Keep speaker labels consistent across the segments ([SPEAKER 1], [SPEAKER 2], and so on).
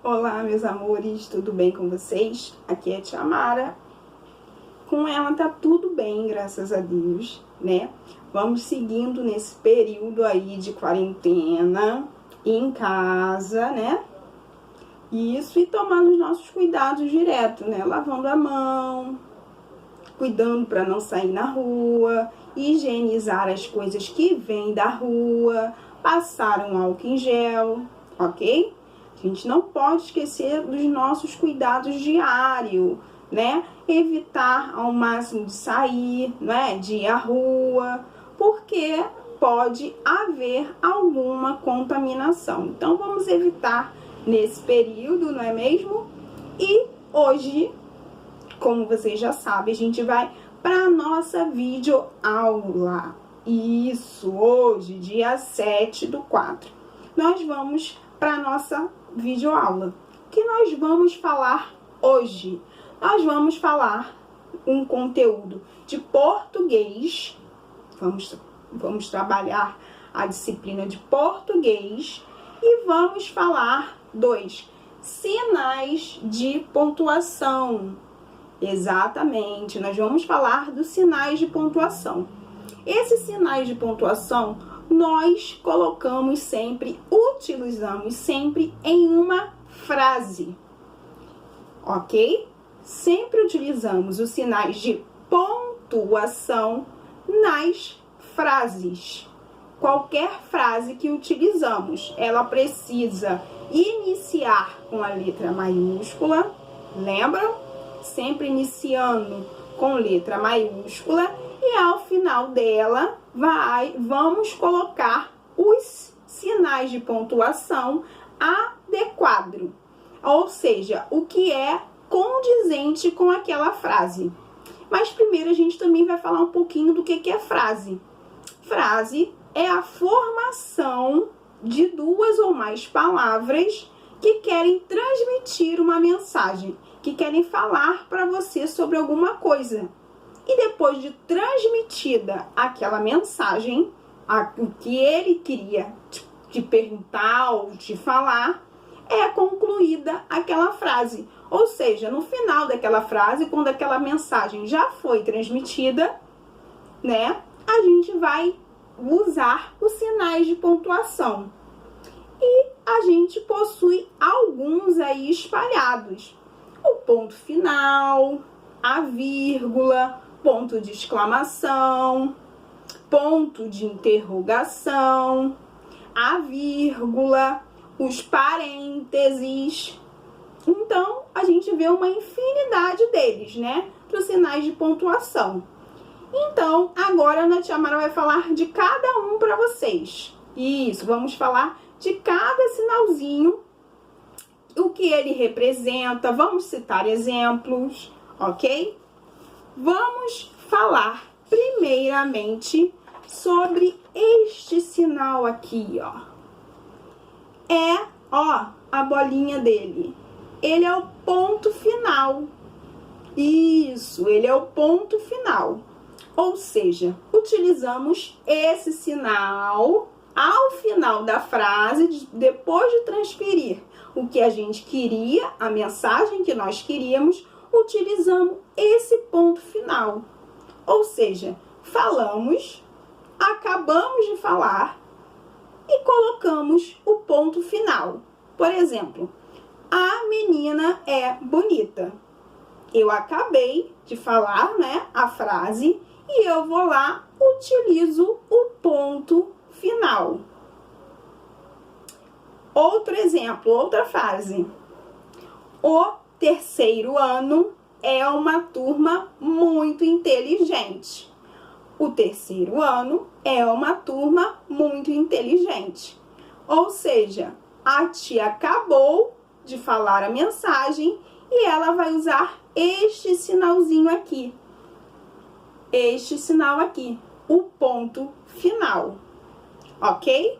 [SPEAKER 1] Olá, meus amores, tudo bem com vocês? Aqui é a Tia Mara. Com ela tá tudo bem, graças a Deus, né? Vamos seguindo nesse período aí de quarentena, em casa, né? Isso, e tomando os nossos cuidados direto, né? Lavando a mão, cuidando para não sair na rua, higienizar as coisas que vêm da rua, passar um álcool em gel, ok? A gente não pode esquecer dos nossos cuidados diários, né? Evitar ao máximo de sair, né? De ir à rua, porque pode haver alguma contaminação. Então, vamos evitar nesse período, não é mesmo? E hoje, como vocês já sabem, a gente vai para a nossa videoaula. Isso, hoje, dia 7/4. Nós vamos para a nossa videoaula. O que nós vamos falar hoje? Nós vamos falar um conteúdo de português. Vamos trabalhar a disciplina de português e vamos falar dos sinais de pontuação. Exatamente, nós vamos falar dos sinais de pontuação. Esses sinais de pontuação nós utilizamos sempre em uma frase, ok? Sempre utilizamos os sinais de pontuação nas frases. Qualquer frase que utilizamos, ela precisa iniciar com a letra maiúscula, lembram? Sempre iniciando com letra maiúscula e ao final dela vamos colocar os sinais de pontuação adequados, ou seja, o que é condizente com aquela frase. Mas primeiro a gente também vai falar um pouquinho do que é frase. Frase é a formação de duas ou mais palavras que querem transmitir uma mensagem, que querem falar para você sobre alguma coisa. E depois de transmitida aquela mensagem, o que ele queria te perguntar ou te falar, é concluída aquela frase. Ou seja, no final daquela frase, quando aquela mensagem já foi transmitida, né, a gente vai usar os sinais de pontuação. E a gente possui alguns aí espalhados. O ponto final, a vírgula, ponto de exclamação, ponto de interrogação, a vírgula, os parênteses. Então, a gente vê uma infinidade deles, né? Dos sinais de pontuação. Então, agora a Tia Mara vai falar de cada um para vocês. Isso, vamos falar de cada sinalzinho, o que ele representa, vamos citar exemplos, ok? Vamos falar primeiramente sobre este sinal aqui, ó. A bolinha dele. Ele é o ponto final. Isso, ele é o ponto final. Ou seja, utilizamos esse sinal ao final da frase, depois de transferir o que a gente queria, a mensagem que nós queríamos, utilizamos esse ponto final. Ou seja, falamos, acabamos de falar e colocamos o ponto final. Por exemplo, a menina é bonita. Eu acabei de falar, né, a frase e eu vou lá, utilizo o ponto final. Outro exemplo, outra frase. O terceiro ano é uma turma muito inteligente. O terceiro ano é uma turma muito inteligente. Ou seja, a tia acabou de falar a mensagem e ela vai usar este sinalzinho aqui. Este sinal aqui, o ponto final. Ok?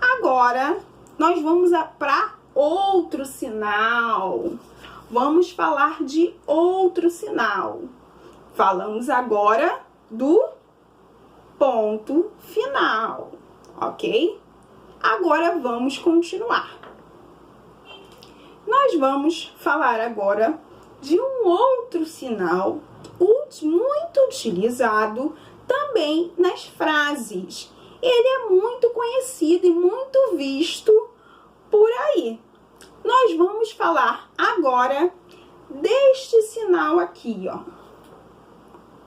[SPEAKER 1] Agora, nós vamos para outro sinal. Vamos falar de outro sinal. Falamos agora do ponto final, ok? Agora vamos continuar. Nós vamos falar agora de um outro sinal muito utilizado também nas frases. Ele é muito conhecido e muito visto por aí. Nós vamos falar agora deste sinal aqui, ó.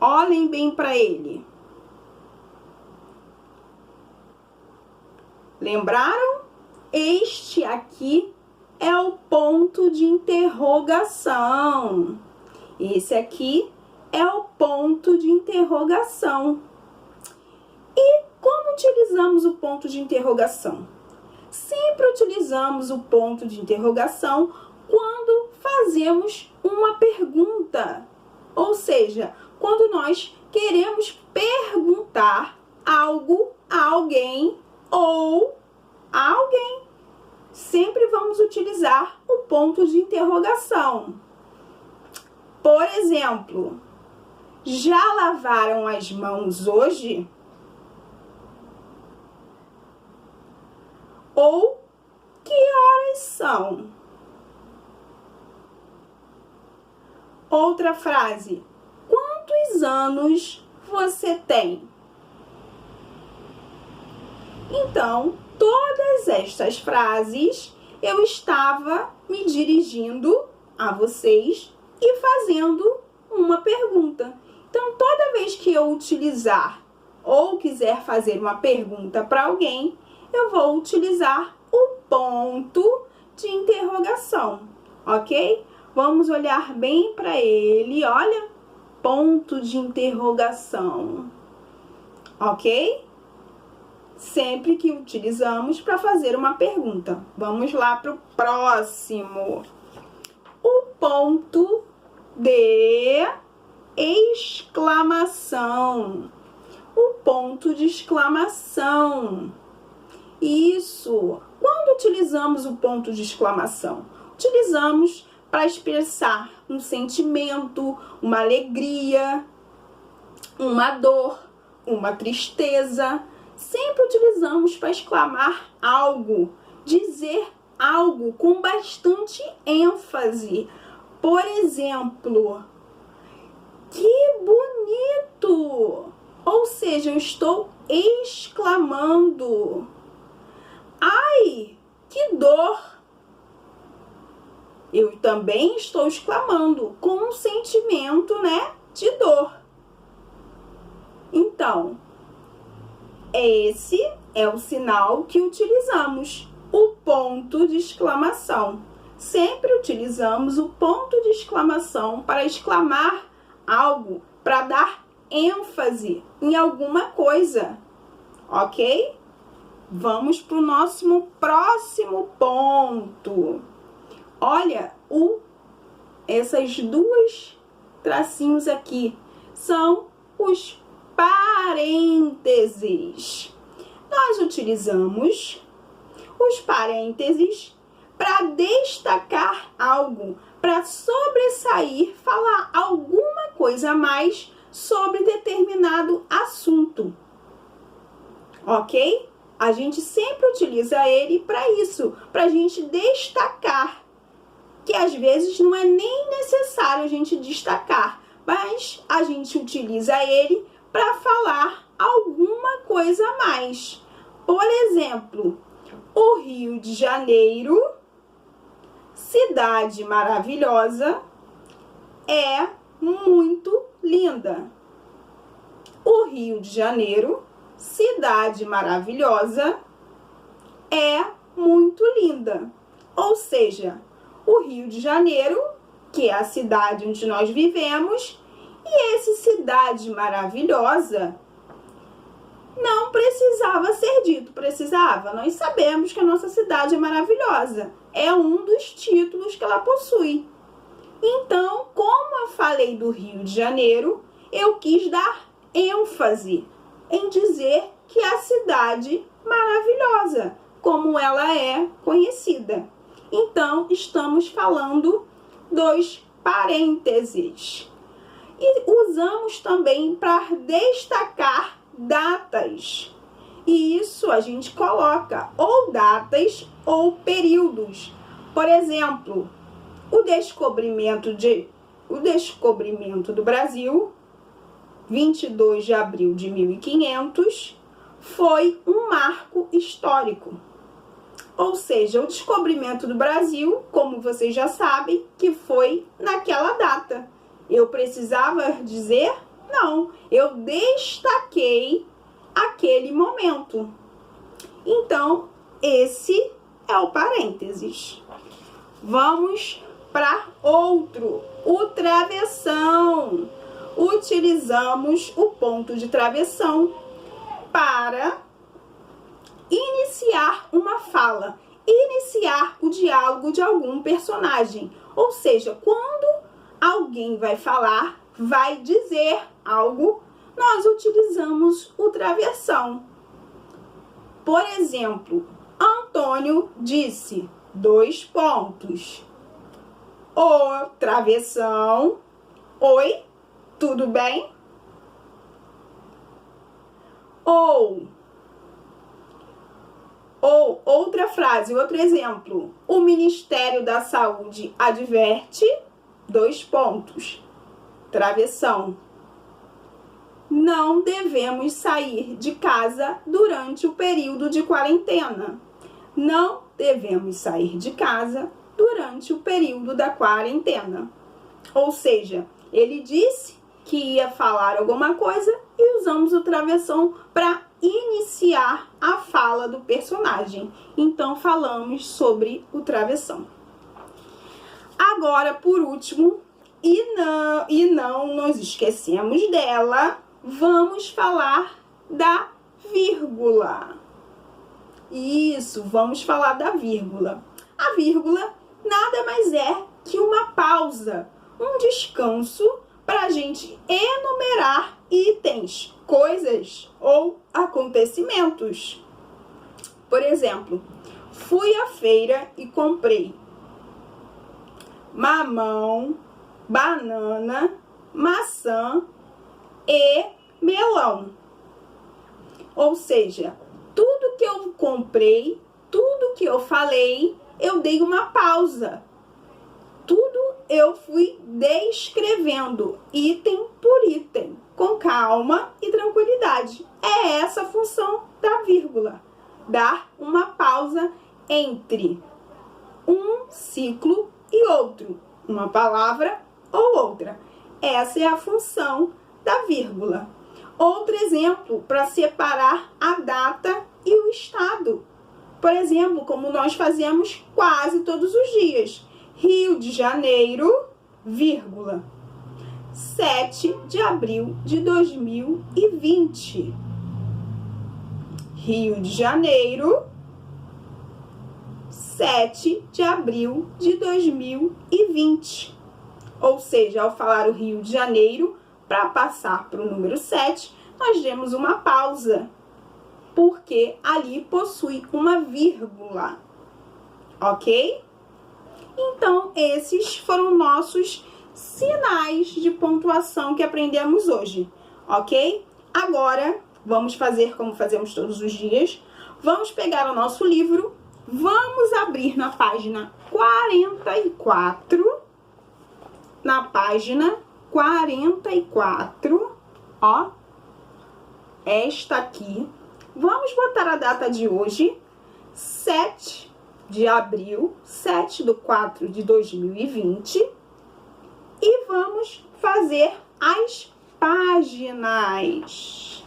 [SPEAKER 1] Olhem bem para ele. Lembraram? Este aqui é o ponto de interrogação. Esse aqui é o ponto de interrogação. E como utilizamos o ponto de interrogação? Sempre utilizamos o ponto de interrogação quando fazemos uma pergunta. Ou seja, quando nós queremos perguntar algo a alguém ou a alguém. Sempre vamos utilizar o ponto de interrogação. Por exemplo, já lavaram as mãos hoje? Ou que horas são? Outra frase: quantos anos você tem? Então, todas estas frases eu estava me dirigindo a vocês e fazendo uma pergunta. Então, toda vez que eu utilizar ou quiser fazer uma pergunta para alguém, eu vou utilizar o ponto de interrogação, ok? Vamos olhar bem para ele, olha, ponto de interrogação, ok? Sempre que utilizamos para fazer uma pergunta. Vamos lá para o próximo. O ponto de exclamação. O ponto de exclamação. Isso. Quando utilizamos o ponto de exclamação? Utilizamos para expressar um sentimento, uma alegria, uma dor, uma tristeza. Sempre utilizamos para exclamar algo, dizer algo com bastante ênfase. Por exemplo, que bonito! Ou seja, eu estou exclamando. Ai, que dor! Eu também estou exclamando com um sentimento, né, de dor. Então, esse é o sinal que utilizamos, o ponto de exclamação. Sempre utilizamos o ponto de exclamação para exclamar algo, para dar ênfase em alguma coisa, ok? Vamos para o nosso próximo ponto. Olha, essas duas tracinhos aqui são os parênteses. Nós utilizamos os parênteses para destacar algo, para sobressair, falar alguma coisa a mais sobre determinado assunto. Ok? A gente sempre utiliza ele para isso, para a gente destacar, que às vezes não é nem necessário a gente destacar, mas a gente utiliza ele para falar alguma coisa a mais. Por exemplo, o Rio de Janeiro, cidade maravilhosa, é muito linda. O Rio de Janeiro, cidade maravilhosa, é muito linda. Ou seja, o Rio de Janeiro, que é a cidade onde nós vivemos, e essa cidade maravilhosa não precisava ser dito, precisava. Nós sabemos que a nossa cidade é maravilhosa. É um dos títulos que ela possui. Então, como eu falei do Rio de Janeiro, eu quis dar ênfase em dizer que é a cidade maravilhosa, como ela é conhecida. Então, estamos falando dos parênteses. E usamos também para destacar datas. E isso a gente coloca ou datas ou períodos. Por exemplo, o descobrimento do Brasil, 22 de abril de 1500, foi um marco histórico. Ou seja, o descobrimento do Brasil, como vocês já sabem, que foi naquela data. Eu precisava dizer? Não, eu destaquei aquele momento. Então, esse é o parênteses. Vamos para outro, o travessão. Utilizamos o ponto de travessão para iniciar uma fala, iniciar o diálogo de algum personagem. Ou seja, quando alguém vai falar, vai dizer algo, nós utilizamos o travessão. Por exemplo, Antônio disse, dois pontos. O travessão, oi, tudo bem? Ou outra frase, outro exemplo. O Ministério da Saúde adverte, dois pontos. Travessão. Não devemos sair de casa durante o período de quarentena. Não devemos sair de casa durante o período da quarentena. Ou seja, ele disse que ia falar alguma coisa e usamos o travessão para iniciar a fala do personagem. Então, falamos sobre o travessão. Agora, por último, e não nos esquecemos dela, vamos falar da vírgula. Isso, vamos falar da vírgula. A vírgula nada mais é que uma pausa, um descanso para a gente enumerar itens, coisas ou acontecimentos. Por exemplo, fui à feira e comprei mamão, banana, maçã e melão. Ou seja, tudo que eu comprei, tudo que eu falei, eu dei uma pausa. Tudo eu fui descrevendo, item por item, com calma e tranquilidade. É essa a função da vírgula, dar uma pausa entre um ciclo e outro, uma palavra ou outra. Essa é a função da vírgula. Outro exemplo para separar a data e o estado. Por exemplo, como nós fazemos quase todos os dias. Rio de Janeiro, vírgula, 7 de abril de 2020. Rio de Janeiro, 7 de abril de 2020. Ou seja, ao falar o Rio de Janeiro, para passar para o número 7, nós demos uma pausa, porque ali possui uma vírgula, ok? Então, esses foram nossos sinais de pontuação que aprendemos hoje, ok? Agora, vamos fazer como fazemos todos os dias. Vamos pegar o nosso livro, vamos abrir na página 44. Na página 44, ó, esta aqui. Vamos botar a data de hoje, 7 de abril, 7/4 de 2020. E vamos fazer as páginas.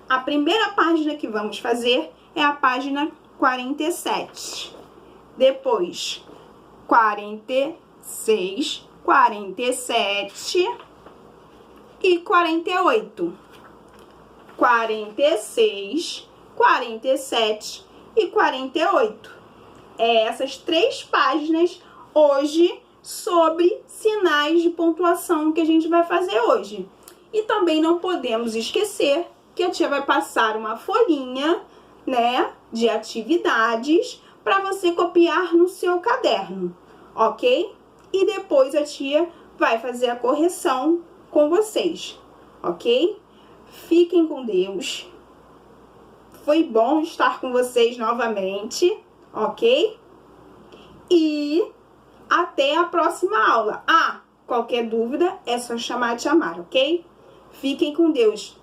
[SPEAKER 1] A primeira página que vamos fazer é a página 47. Depois, 46, 47 e 48. 46, 47 e 48. Essas três páginas hoje sobre sinais de pontuação que a gente vai fazer hoje. E também não podemos esquecer que a tia vai passar uma folhinha, né, de atividades para você copiar no seu caderno, ok? E depois a tia vai fazer a correção com vocês, ok? Fiquem com Deus. Foi bom estar com vocês novamente, ok? E até a próxima aula. Qualquer dúvida é só chamar a Tia Mara, ok? Fiquem com Deus.